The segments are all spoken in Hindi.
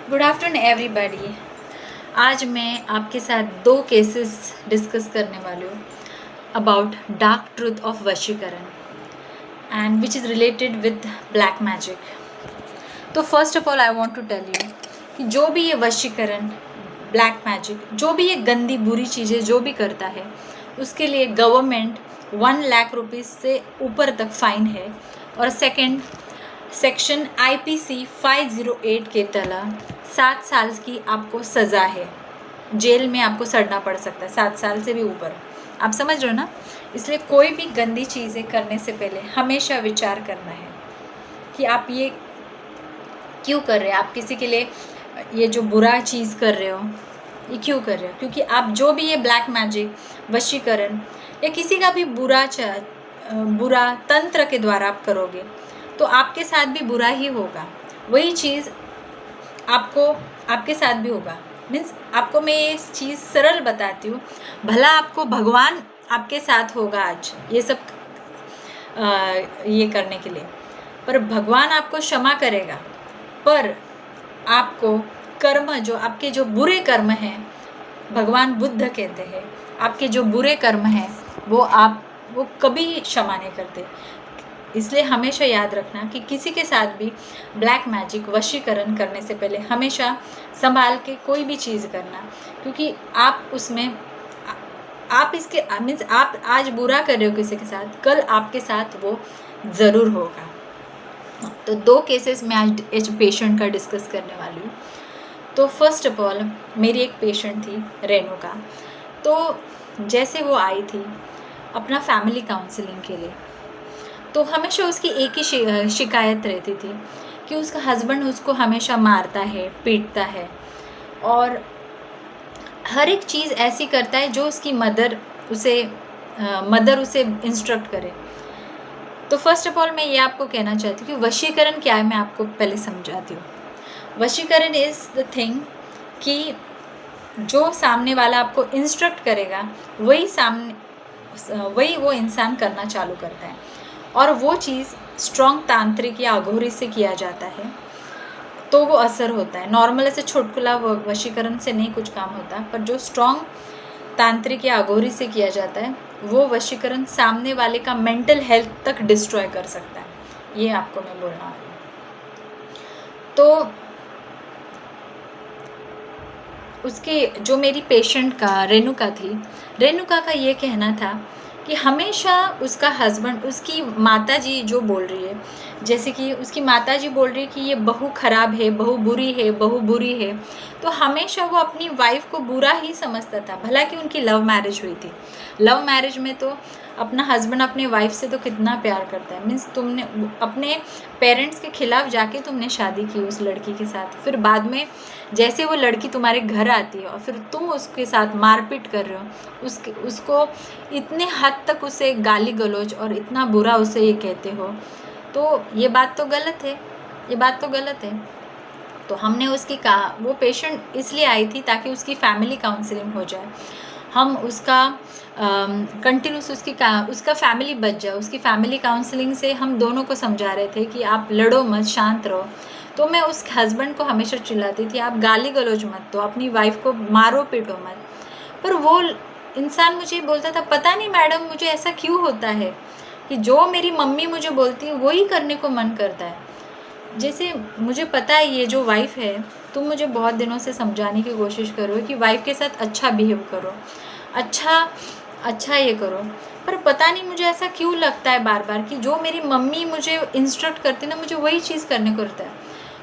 Good afternoon everybody. आज मैं आपके साथ दो केसेस डिस्कस करने वाली हूँ अबाउट डार्क ट्रूथ ऑफ वशीकरण and which is related with black magic. तो first of all I want to tell you कि जो भी ये वशीकरण, ब्लैक मैजिक, जो भी ये गंदी बुरी चीज़ें जो भी करता है उसके लिए गवर्नमेंट 1 लाख रुपीज़ से ऊपर तक फाइन है। और सेकंड, सेक्शन IPC 508 के तहत 7 साल की आपको सज़ा है, जेल में आपको सड़ना पड़ सकता है 7 साल से भी ऊपर। आप समझ रहे हो ना? इसलिए कोई भी गंदी चीज़ें करने से पहले हमेशा विचार करना है कि आप ये क्यों कर रहे हो। आप किसी के लिए ये जो बुरा चीज़ कर रहे हो ये क्यों कर रहे हो? क्योंकि आप जो भी ये ब्लैक मैजिक, वशीकरण या किसी का भी बुरा तंत्र के द्वारा आप करोगे तो आपके साथ भी बुरा ही होगा। वही चीज़ आपको आपके साथ भी होगा। मीन्स आपको मैं ये चीज़ सरल बताती हूँ। भला आपको भगवान आपके साथ होगा आज ये सब ये करने के लिए, पर भगवान आपको क्षमा करेगा। पर आपको कर्म, जो आपके जो बुरे कर्म हैं, भगवान बुद्ध कहते हैं आपके जो बुरे कर्म हैं वो कभी क्षमा नहीं करते। इसलिए हमेशा याद रखना कि किसी के साथ भी ब्लैक मैजिक, वशीकरण करने से पहले हमेशा संभाल के कोई भी चीज़ करना, क्योंकि आप उसमें आप इसके मीन्स आप आज बुरा कर रहे हो किसी के साथ, कल आपके साथ वो ज़रूर होगा। तो दो केसेस मैं आज इस पेशेंट का डिस्कस करने वाली हूँ। तो फर्स्ट ऑफ ऑल मेरी एक पेशेंट थी रेणुका। तो जैसे वो आई थी अपना फैमिली काउंसलिंग के लिए, तो हमेशा उसकी एक ही शिकायत रहती थी कि उसका हस्बैंड उसको हमेशा मारता है, पीटता है और हर एक चीज़ ऐसी करता है जो उसकी मदर उसे इंस्ट्रक्ट करे। तो फर्स्ट ऑफ ऑल मैं ये आपको कहना चाहती हूँ कि वशीकरण क्या है, मैं आपको पहले समझाती हूँ। वशीकरण इज़ द थिंग कि जो सामने वाला आपको इंस्ट्रक्ट करेगा वही वो इंसान करना चालू करता है, और वो चीज़ स्ट्रॉन्ग तांत्रिक या अघोरी से किया जाता है तो वो असर होता है। नॉर्मल ऐसे छोटकुला वशीकरण से नहीं कुछ काम होता, पर जो स्ट्रॉन्ग तांत्रिक या अघोरी से किया जाता है वो वशीकरण सामने वाले का मेंटल हेल्थ तक डिस्ट्रॉय कर सकता है। ये आपको मैं बोलना वाली हूँ। तो उसके जो मेरी पेशेंट का रेणुका थी, रेणुका का ये कहना था कि हमेशा उसका हस्बैंड, उसकी माताजी जो बोल रही है, जैसे कि उसकी माताजी बोल रही है कि ये बहू खराब है, बहू बुरी है, बहू बुरी है, तो हमेशा वो अपनी वाइफ को बुरा ही समझता था। भला कि उनकी लव मैरिज हुई थी। लव मैरिज में तो अपना हस्बैंड अपने वाइफ से तो कितना प्यार करता है। मीन्स तुमने अपने पेरेंट्स के खिलाफ जाके तुमने शादी की उस लड़की के साथ, फिर बाद में जैसे वो लड़की तुम्हारे घर आती है और फिर तुम उसके साथ मारपीट कर रहे हो, उसको इतने हद तक उसे गाली गलौज और इतना बुरा उसे ये कहते हो, तो ये बात तो गलत है, ये बात तो गलत है। तो हमने उसकी कहा, वो पेशेंट इसलिए आई थी ताकि उसकी फैमिली काउंसलिंग हो जाए, हम उसका कंटिन्यूस उसका फैमिली बच जाए। उसकी फैमिली काउंसलिंग से हम दोनों को समझा रहे थे कि आप लड़ो मत, शांत रहो। तो मैं उस हस्बैंड को हमेशा चिल्लाती थी, आप गाली गलौज मत दो, अपनी वाइफ को मारो पीटो मत। पर वो इंसान मुझे बोलता था, पता नहीं मैडम मुझे ऐसा क्यों होता है कि जो मेरी मम्मी मुझे बोलती है वही करने को मन करता है। जैसे मुझे पता है ये जो वाइफ है, तुम मुझे बहुत दिनों से समझाने की कोशिश करो कि वाइफ के साथ अच्छा बिहेव करो, अच्छा ये करो, पर पता नहीं मुझे ऐसा क्यों लगता है बार बार कि जो मेरी मम्मी मुझे इंस्ट्रक्ट करती ना, मुझे वही चीज़ करने को रहता है।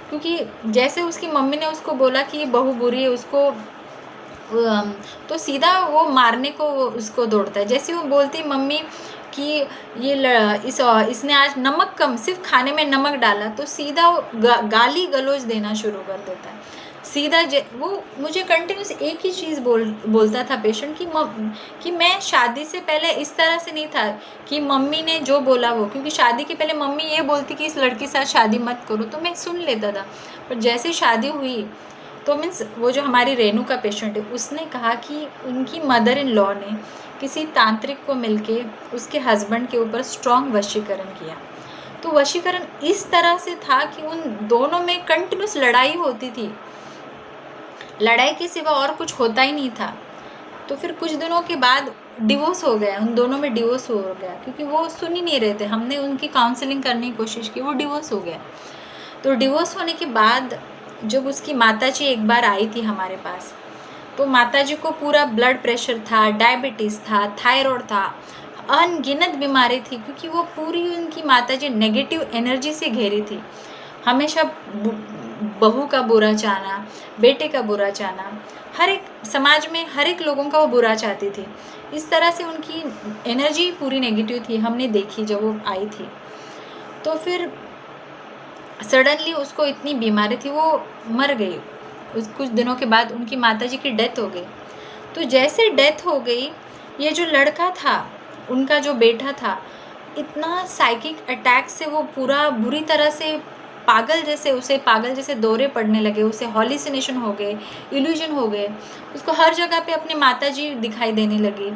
क्योंकि जैसे उसकी मम्मी ने उसको बोला कि ये बहू बुरी है, उसको तो सीधा वो मारने को उसको दौड़ता है। जैसे वो बोलती मम्मी कि इसने आज नमक कम, सिर्फ खाने में नमक डाला, तो सीधा वो गाली गलौज देना शुरू कर देता है। सीधा वो मुझे कंटिन्यूस एक ही चीज़ बोलता था पेशेंट कि मैं शादी से पहले इस तरह से नहीं था कि मम्मी ने जो बोला वो, क्योंकि शादी के पहले मम्मी ये बोलती कि इस लड़के के साथ शादी मत करो, तो मैं सुन लेता था। पर जैसे शादी हुई तो मीन्स वो जो हमारी रेणु का पेशेंट है, उसने कहा कि उनकी मदर इन लॉ ने किसी तांत्रिक को मिलके उसके हस्बैंड के ऊपर स्ट्रॉन्ग वशीकरण किया। तो वशीकरण इस तरह से था कि उन दोनों में कंटिन्यूस लड़ाई होती थी लड़ाई के सिवा और कुछ होता ही नहीं था। तो फिर कुछ दिनों के बाद डिवोर्स हो गया, उन दोनों में डिवोर्स हो गया, क्योंकि वो सुन ही नहीं रहे थे। हमने उनकी काउंसलिंग करने की कोशिश की, वो डिवोर्स हो गया। तो डिवोर्स होने के बाद जब उसकी माताजी एक बार आई थी हमारे पास, तो माताजी को पूरा ब्लड प्रेशर था, डायबिटीज़ था, थायराइड था, अनगिनत बीमारी थी, क्योंकि वो पूरी उनकी माताजी नेगेटिव एनर्जी से घेरी थी। हमेशा बहू का बुरा चाहना, बेटे का बुरा चाहना, हर एक समाज में हर एक लोगों का वो बुरा चाहती थी। इस तरह से उनकी एनर्जी पूरी नेगेटिव थी, हमने देखी जब वो आई थी। तो फिर सडनली उसको इतनी बीमारी थी, वो मर गई। उस कुछ दिनों के बाद उनकी माताजी की डेथ हो गई। तो जैसे डेथ हो गई, ये जो लड़का था, उनका जो बेटा था, इतना साइकिक अटैक से वो पूरा बुरी तरह से उसे पागल जैसे दौरे पड़ने लगे, उसे हॉल्यूसिनेशन हो गए, इल्यूजन हो गए, उसको हर जगह पे अपनी माताजी दिखाई देने लगी।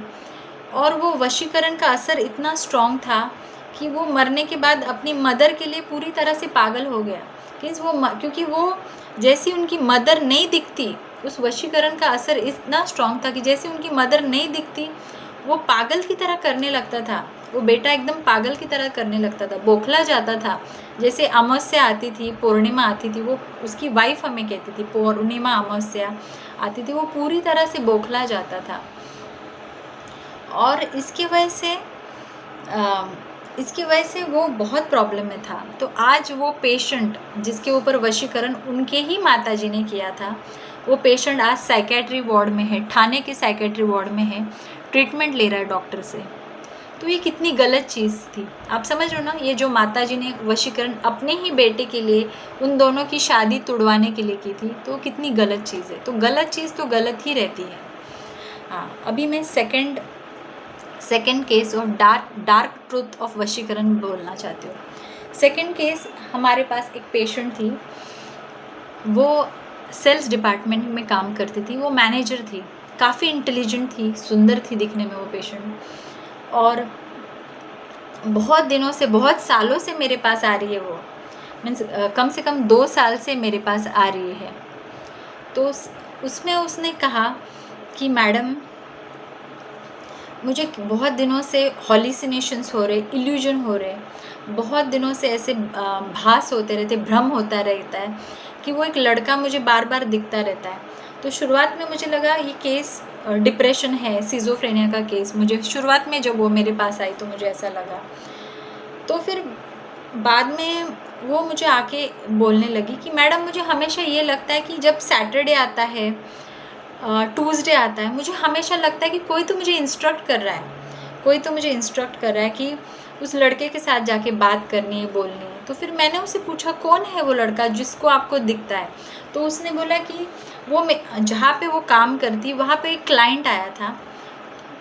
और वो वशीकरण का असर इतना स्ट्रॉन्ग था कि वो मरने के बाद अपनी मदर के लिए पूरी तरह से पागल हो गया। क्योंकि वो जैसी उनकी मदर नहीं दिखती, उस वशीकरण का असर इतना स्ट्रॉन्ग था कि जैसे उनकी मदर नहीं दिखती, वो पागल की तरह करने लगता था। वो बेटा एकदम पागल की तरह करने लगता था, बौखला जाता था। जैसे अमावस्या आती थी, पूर्णिमा आती थी, वो उसकी वाइफ हमें कहती थी, पूर्णिमा अमावस्या आती थी, वो पूरी तरह से बौखला जाता था। और इसकी वजह से वो बहुत प्रॉब्लम में था। तो आज वो पेशेंट जिसके ऊपर वशीकरण उनके ही माताजी ने किया था, वो पेशेंट आज साइकेट्री वार्ड में है, ठाणे के साइकेट्री वार्ड में है, ट्रीटमेंट ले रहा है डॉक्टर से। तो ये कितनी गलत चीज़ थी, आप समझ रहे हो ना। ये जो माताजी ने वशीकरण अपने ही बेटे के लिए, उन दोनों की शादी तुड़वाने के लिए की थी, तो कितनी गलत चीज़ है। तो गलत चीज़ तो गलत ही रहती है। हाँ, अभी मैं second case of dark truth of वशीकरण बोलना चाहती हूँ। सेकेंड केस, हमारे पास एक पेशेंट थी, वो सेल्स डिपार्टमेंट में काम करती थी, वो मैनेजर थी, काफ़ी इंटेलिजेंट थी, सुंदर थी दिखने में वो पेशेंट। और बहुत दिनों से, बहुत सालों से मेरे पास आ रही है वो, मीन्स कम से कम 2 साल से मेरे पास आ रही है। तो उसमें उसने कहा कि मैडम, मुझे बहुत दिनों से हॉल्यूसिनेशंस हो रहे, इल्यूजन हो रहे, बहुत दिनों से ऐसे भास होते रहते, भ्रम होता रहता है कि वो एक लड़का मुझे बार बार दिखता रहता है। तो शुरुआत में मुझे लगा ये केस डिप्रेशन है, सिजोफ्रेनिया का केस। मुझे शुरुआत में जब वो मेरे पास आई तो मुझे ऐसा लगा। तो फिर बाद में वो मुझे आके बोलने लगी कि मैडम, मुझे हमेशा ये लगता है कि जब सैटरडे आता है, ट्यूसडे आता है, मुझे हमेशा लगता है कि कोई तो मुझे इंस्ट्रक्ट कर रहा है कि उस लड़के के साथ जाके बात करनी है, बोलनी है। तो फिर मैंने उसे पूछा, कौन है वो लड़का जिसको आपको दिखता है? तो उसने बोला कि वो जहाँ पे वो काम करती, वहाँ पे एक क्लाइंट आया था,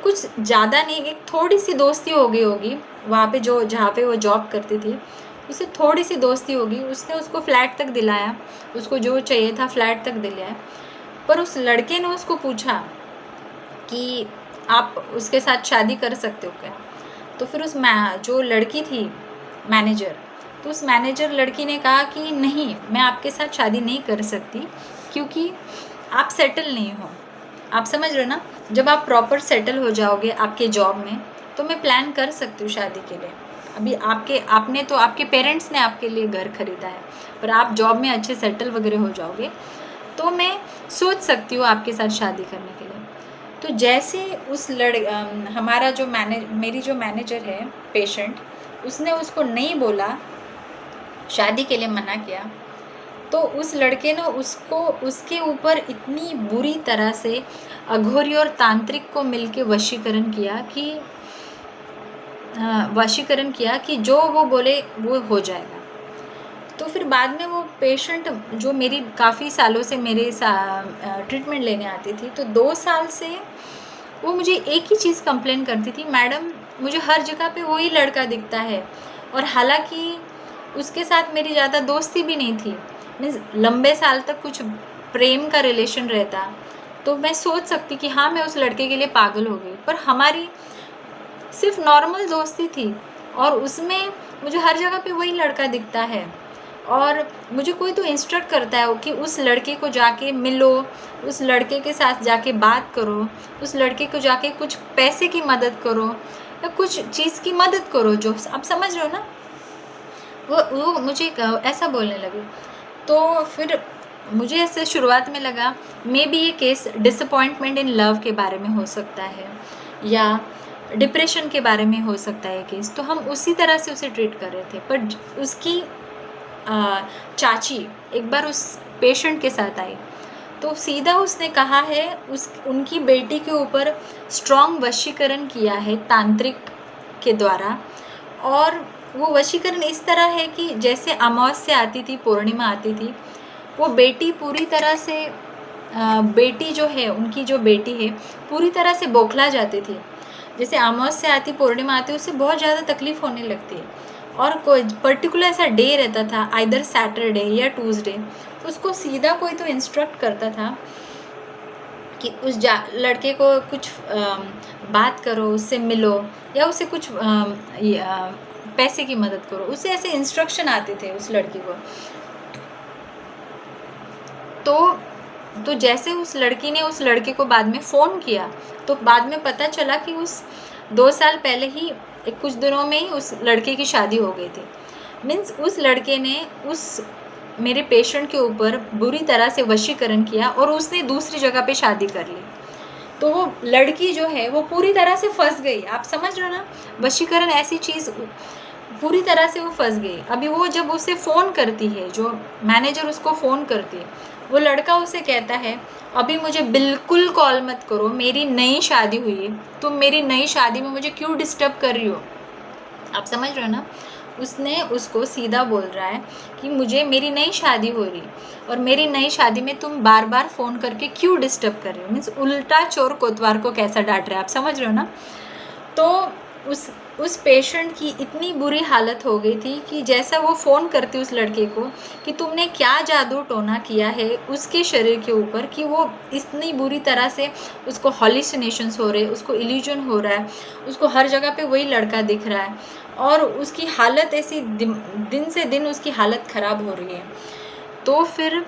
कुछ ज़्यादा नहीं, एक थोड़ी सी दोस्ती हो गई होगी वहाँ पे, जहाँ पे वो जॉब करती थी, उसे थोड़ी सी दोस्ती होगी। उसने उसको फ्लैट तक दिलाया, उसको जो चाहिए था फ्लैट तक दिलाया। पर उस लड़के ने उसको पूछा कि आप उसके साथ शादी कर सकते हो क्या? तो फिर जो लड़की थी मैनेजर, तो उस मैनेजर लड़की ने कहा कि नहीं, मैं आपके साथ शादी नहीं कर सकती, क्योंकि आप सेटल नहीं हो। आप समझ रहे हो ना, जब आप प्रॉपर सेटल हो जाओगे आपके जॉब में, तो मैं प्लान कर सकती हूँ शादी के लिए। अभी आपके पेरेंट्स ने आपके लिए घर खरीदा है, पर आप जॉब में अच्छे सेटल वगैरह हो जाओगे, तो मैं सोच सकती हूँ आपके साथ शादी करने के लिए। तो जैसे मेरी जो मैनेजर है पेशेंट, उसने उसको नहीं बोला, शादी के लिए मना किया, तो उस लड़के ने उसके ऊपर इतनी बुरी तरह से अघोरी और तांत्रिक को मिलके वशीकरण किया कि जो वो बोले वो हो जाएगा। तो फिर बाद में वो पेशेंट, जो मेरी काफ़ी सालों से मेरे ट्रीटमेंट लेने आती थी, तो 2 साल से वो मुझे एक ही चीज़ कंप्लेन करती थी, मैडम, मुझे हर जगह पे वही लड़का दिखता है। और हालांकि उसके साथ मेरी ज़्यादा दोस्ती भी नहीं थी, मीन्स लंबे साल तक कुछ प्रेम का रिलेशन रहता, तो मैं सोच सकती कि हाँ, मैं उस लड़के के लिए पागल हो गई। पर हमारी सिर्फ नॉर्मल दोस्ती थी, और उसमें मुझे हर जगह पे वही लड़का दिखता है। और मुझे कोई तो इंस्ट्रक्ट करता है कि उस लड़के को जाके मिलो, उस लड़के के साथ जाके बात करो, उस लड़के को जाके कुछ पैसे की मदद करो या कुछ चीज़ की मदद करो, जो आप समझ रहे हो ना। वो मुझे ऐसा बोलने लगे। तो फिर मुझे ऐसे शुरुआत में लगा मे बी ये केस डिसअपॉइंटमेंट इन लव के बारे में हो सकता है या डिप्रेशन के बारे में हो सकता है केस, तो हम उसी तरह से उसे ट्रीट कर रहे थे। पर उसकी चाची एक बार उस पेशेंट के साथ आई, तो सीधा उसने कहा है उनकी बेटी के ऊपर स्ट्रॉन्ग वशीकरण किया है तांत्रिक के द्वारा। और वो वशीकरण इस तरह है कि जैसे अमावस्या आती थी, पूर्णिमा आती थी, वो बेटी पूरी तरह से बेटी जो है, उनकी जो बेटी है पूरी तरह से बौखला जाती थी। जैसे अमावस्या आती, पूर्णिमा आती, उससे बहुत ज़्यादा तकलीफ़ होने लगती है। और कोई पर्टिकुलर ऐसा डे रहता था, आइदर सैटरडे या ट्यूसडे, उसको सीधा कोई तो इंस्ट्रक्ट करता था कि उस लड़के को कुछ बात करो, उससे मिलो या उसे कुछ पैसे की मदद करो। उसे ऐसे इंस्ट्रक्शन आते थे उस लड़की को। तो जैसे उस लड़की ने उस लड़के को बाद में फ़ोन किया, तो बाद में पता चला कि उस 2 साल पहले ही कुछ दिनों में ही उस लड़के की शादी हो गई थी। मीन्स उस लड़के ने उस मेरे पेशेंट के ऊपर बुरी तरह से वशीकरण किया और उसने दूसरी जगह पे शादी कर ली। तो वो लड़की जो है वो पूरी तरह से फंस गई। आप समझ रहे हो ना, वशीकरण ऐसी चीज़, पूरी तरह से वो फंस गई। अभी वो जब उसे फ़ोन करती है, जो मैनेजर उसको फ़ोन करती है, वो लड़का उसे कहता है अभी मुझे बिल्कुल कॉल मत करो, मेरी नई शादी हुई है, तुम मेरी नई शादी में मुझे क्यों डिस्टर्ब कर रही हो। आप समझ रहे हो ना, उसने उसको सीधा बोल रहा है कि मुझे मेरी नई शादी हो रही और मेरी नई शादी में तुम बार बार फ़ोन करके क्यों डिस्टर्ब कर रहे हो। मीन्स उल्टा चोर कोतवाल को कैसा डांट रहा है, आप समझ रहे हो ना। तो उस पेशेंट की इतनी बुरी हालत हो गई थी कि जैसा वो फ़ोन करती उस लड़के को कि तुमने क्या जादू टोना किया है उसके शरीर के ऊपर कि वो इतनी बुरी तरह से उसको हॉल्यूसिनेशंस हो रहे, उसको इल्यूजन हो रहा है, उसको हर जगह पे वही लड़का दिख रहा है और उसकी हालत ऐसी दिन से दिन उसकी हालत ख़राब हो रही है। तो फिर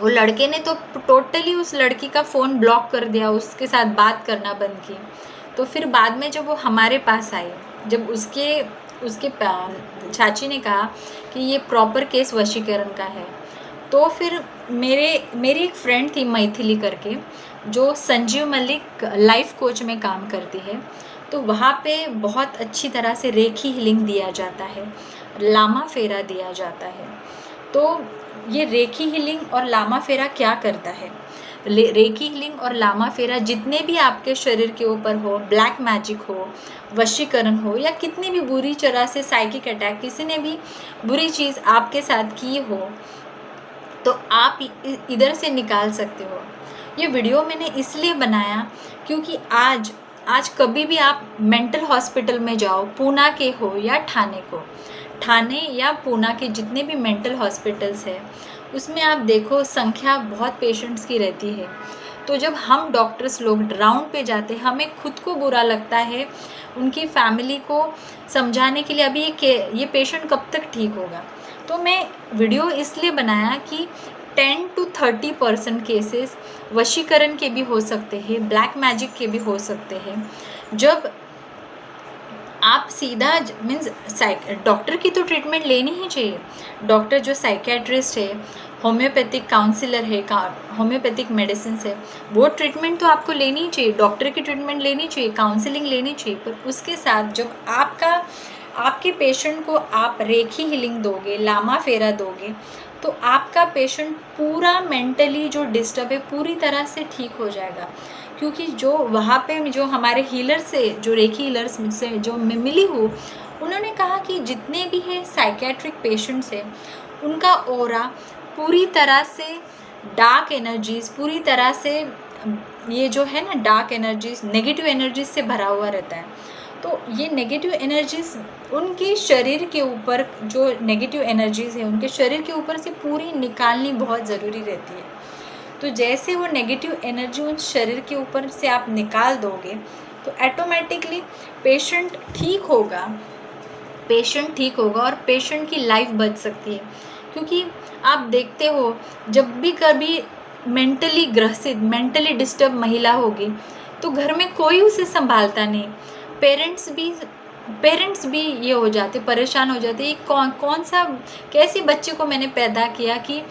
वो लड़के ने तो टोटली उस लड़की का फ़ोन ब्लॉक कर दिया, उसके साथ बात करना बंद की। तो फिर बाद में जब वो हमारे पास आई, जब उसके चाची ने कहा कि ये प्रॉपर केस वशीकरण का है, तो फिर मेरी एक फ्रेंड थी मैथिली करके, जो संजीव मलिक लाइफ कोच में काम करती है। तो वहाँ पे बहुत अच्छी तरह से रेखी हीलिंग दिया जाता है, लामा फेरा दिया जाता है। तो ये रेखी हीलिंग और लामा फेरा क्या करता है, रेखी हीलिंग और लामा फेरा जितने भी आपके शरीर के ऊपर हो, ब्लैक मैजिक हो, वशीकरण हो या कितनी भी बुरी तरह से साइकिक अटैक, किसी ने भी बुरी चीज़ आपके साथ की हो, तो आप इधर से निकाल सकते हो। ये वीडियो मैंने इसलिए बनाया क्योंकि आज कभी भी आप मेंटल हॉस्पिटल में जाओ, पूना के हो या ठाणे या पूना के जितने भी मेंटल हॉस्पिटल्स हैं, उसमें आप देखो संख्या बहुत पेशेंट्स की रहती है। तो जब हम डॉक्टर्स लोग राउंड पे जाते हैं, हमें खुद को बुरा लगता है उनकी फैमिली को समझाने के लिए अभी ये पेशेंट कब तक ठीक होगा। तो मैं वीडियो इसलिए बनाया कि 10 to 30% केसेस वशीकरण के भी हो सकते हैं, ब्लैक मैजिक के भी हो सकते हैं। जब आप सीधा मीन्स डॉक्टर की तो ट्रीटमेंट लेनी ही चाहिए। डॉक्टर जो साइकेट्रिस्ट है, होम्योपैथिक काउंसलर है, होम्योपैथिक मेडिसिन है, वो ट्रीटमेंट तो आपको लेनी ही चाहिए, डॉक्टर की ट्रीटमेंट लेनी चाहिए, काउंसलिंग लेनी चाहिए। पर उसके साथ जब आपके पेशेंट को आप रेखी हीलिंग दोगे, लामा फेरा दोगे, तो आपका पेशेंट पूरा मेंटली जो डिस्टर्ब है पूरी तरह से ठीक हो जाएगा। क्योंकि जो वहाँ पे जो हमारे हीलर से, जो रेखी हीलर्स से जो मैं मिली हूँ, उन्होंने कहा कि जितने भी है साइकेट्रिक पेशेंट्स हैं, उनका ऑरा पूरी तरह से डार्क एनर्जीज़, पूरी तरह से ये जो है ना डार्क एनर्जीज़, नेगेटिव एनर्जीज से भरा हुआ रहता है। तो ये नेगेटिव एनर्जीज़ उनके शरीर के ऊपर, जो नेगेटिव एनर्जीज़ है उनके शरीर के ऊपर से पूरी निकालनी बहुत ज़रूरी रहती है। तो जैसे वो नेगेटिव एनर्जी उन शरीर के ऊपर से आप निकाल दोगे, तो ऑटोमेटिकली पेशेंट ठीक होगा और पेशेंट की लाइफ बच सकती है। क्योंकि आप देखते हो जब भी कभी मेंटली ग्रसित, मेंटली डिस्टर्ब महिला होगी तो घर में कोई उसे संभालता नहीं। पेरेंट्स भी ये हो जाते, परेशान हो जाते, ये कौन सा कैसे बच्चे को मैंने पैदा किया कि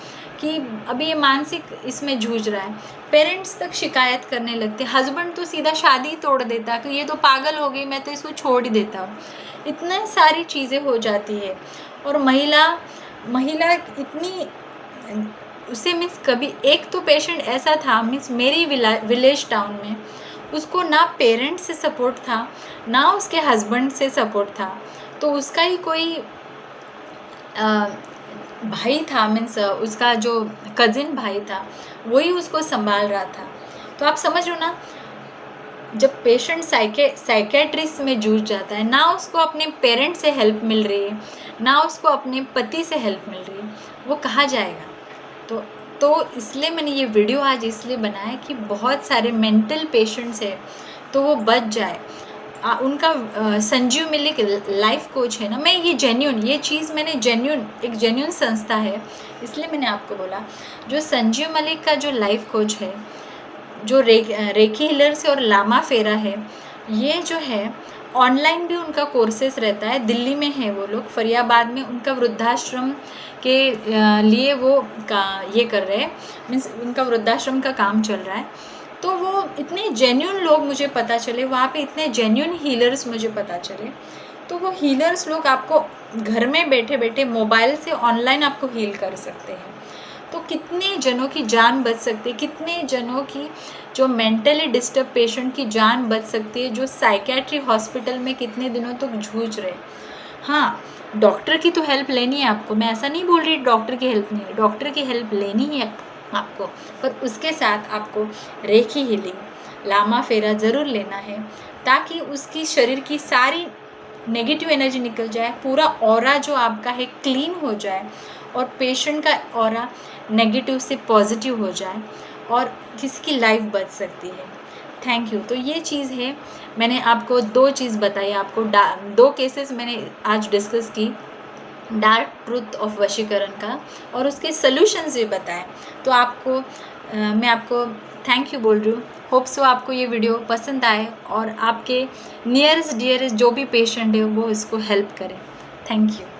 अभी ये मानसिक इसमें जूझ रहा है। पेरेंट्स तक शिकायत करने लगते, हस्बैंड तो सीधा शादी तोड़ देता कि ये तो पागल हो गई, मैं तो इसको छोड़ ही देता हूँ। इतनी सारी चीज़ें हो जाती है और महिला इतनी उसे मीन्स कभी एक तो पेशेंट ऐसा था मीन्स मेरी विलेज टाउन में, उसको ना पेरेंट्स से सपोर्ट था ना उसके हस्बैंड से सपोर्ट था, तो उसका ही कोई भाई था, मीन्स उसका जो कज़िन भाई था वही उसको संभाल रहा था। तो आप समझ लो ना, जब पेशेंट साइकेट्रिस्ट में जूझ जाता है, ना उसको अपने पेरेंट से हेल्प मिल रही है ना उसको अपने पति से हेल्प मिल रही है, वो कहाँ जाएगा। तो इसलिए मैंने ये वीडियो आज इसलिए बनाया कि बहुत सारे मेंटल पेशेंट्स है तो वो बच जाए। उनका संजीव मलिक लाइफ कोच है ना, मैं ये चीज़ मैंने एक जेन्यून संस्था है इसलिए मैंने आपको बोला। जो संजीव मलिक का जो लाइफ कोच है, जो रेकी हीलर से और लामा फेरा है, ये जो है ऑनलाइन भी उनका कोर्सेस रहता है। दिल्ली में है वो लोग, फरियाबाद में उनका वृद्धाश्रम के लिए वो ये कर रहे हैं, मीन्स उनका वृद्धाश्रम का काम चल रहा है। तो वो इतने जेन्यून लोग मुझे पता चले, वहाँ पे इतने जेन्यून हीलर्स मुझे पता चले। तो वो हीलर्स लोग आपको घर में बैठे बैठे मोबाइल से ऑनलाइन आपको हील कर सकते हैं। तो कितने जनों की जान बच सकती है, कितने जनों की जो मेंटली डिस्टर्ब पेशेंट की जान बच सकती है, जो साइकेट्री हॉस्पिटल में कितने दिनों तक जूझ रहे। हाँ, डॉक्टर की तो हेल्प लेनी है आपको, मैं ऐसा नहीं बोल रही डॉक्टर की हेल्प नहीं है, डॉक्टर की हेल्प लेनी है आपको, पर उसके साथ आपको रेकी हीलिंग, लामा फेरा ज़रूर लेना है ताकि उसकी शरीर की सारी नेगेटिव एनर्जी निकल जाए, पूरा ऑरा जो आपका है क्लीन हो जाए और पेशेंट का ऑरा नेगेटिव से पॉजिटिव हो जाए और किसी की लाइफ बच सकती है। Thank you. तो ये चीज़ है, मैंने आपको 2 चीज़ बताई, आपको 2 केसेस मैंने आज डिस्कस की, डार्क ट्रूथ ऑफ वशीकरण का और उसके सॉल्यूशंस भी बताए। तो आपको मैं आपको थैंक यू बोल रही हूँ। होप सो आपको ये वीडियो पसंद आए और आपके नियरेस्ट डियरेस्ट जो भी पेशेंट है वो इसको हेल्प करें। Thank you.